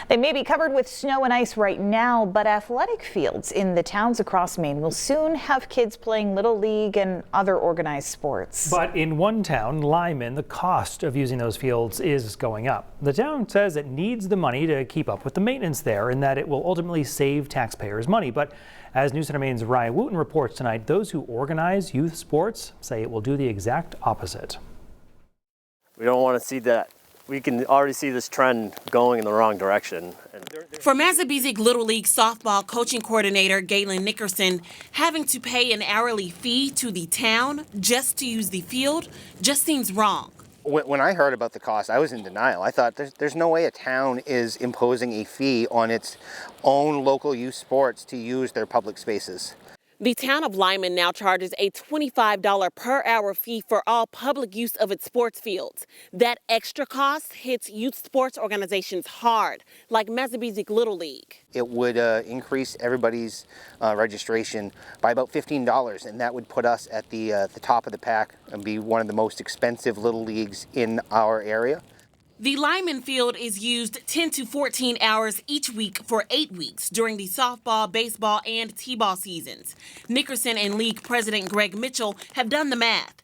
They may be covered with snow and ice right now, but athletic fields in the towns across Maine will soon have kids playing Little League and other organized sports. But in one town, Lyman, the cost of using those fields is going up. The town says it needs the money to keep up with the maintenance there and that it will ultimately save taxpayers money. But as News Center Maine's Ryan Wooten reports tonight, those who organize youth sports say it will do the exact opposite. We don't want to see that. We can already see this trend going in the wrong direction. For Massabesic Little League softball coaching coordinator Galen Nickerson, having to pay an hourly fee to the town just to use the field just seems wrong. When I heard about the cost, I was in denial. I thought there's no way a town is imposing a fee on its own local youth sports to use their public spaces. The town of Lyman now charges a $25 per hour fee for all public use of its sports fields. That extra cost hits youth sports organizations hard, like Massabesic Little League. It would increase everybody's registration by about $15, and that would put us at the top of the pack and be one of the most expensive little leagues in our area. The Lyman field is used 10 to 14 hours each week for 8 weeks during the softball, baseball, and t-ball seasons. Nickerson and league president Greg Mitchell have done the math.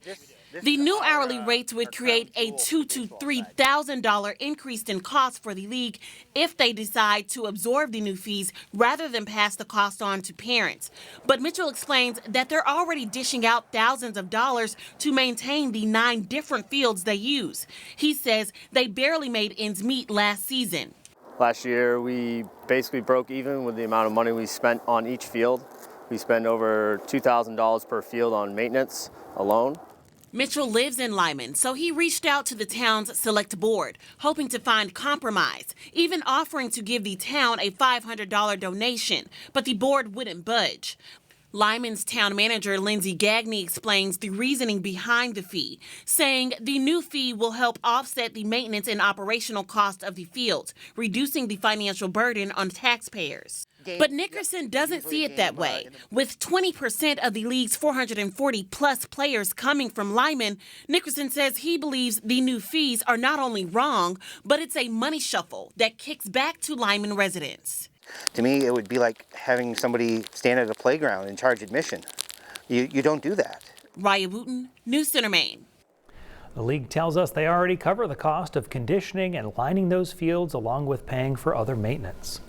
The new hourly rates would create a $2,000 to $3,000 increase in costs for the league if they decide to absorb the new fees rather than pass the cost on to parents. But Mitchell explains that they're already dishing out thousands of dollars to maintain the 9 different fields they use. He says they barely made ends meet last season. Last year, we basically broke even with the amount of money we spent on each field. We spent over $2,000 per field on maintenance alone. Mitchell lives in Lyman, so he reached out to the town's select board, hoping to find compromise, even offering to give the town a $500 donation, but the board wouldn't budge. Lyman's town manager, Lindsay Gagney, explains the reasoning behind the fee, saying the new fee will help offset the maintenance and operational cost of the fields, reducing the financial burden on taxpayers. But Nickerson doesn't see it that way. With 20% of the league's 440-plus players coming from Lyman, Nickerson says he believes the new fees are not only wrong, but it's a money shuffle that kicks back to Lyman residents. To me, it would be like having somebody stand at a playground and charge admission. You don't do that. Ryan Wooten, News Center, Maine. The league tells us they already cover the cost of conditioning and lining those fields along with paying for other maintenance.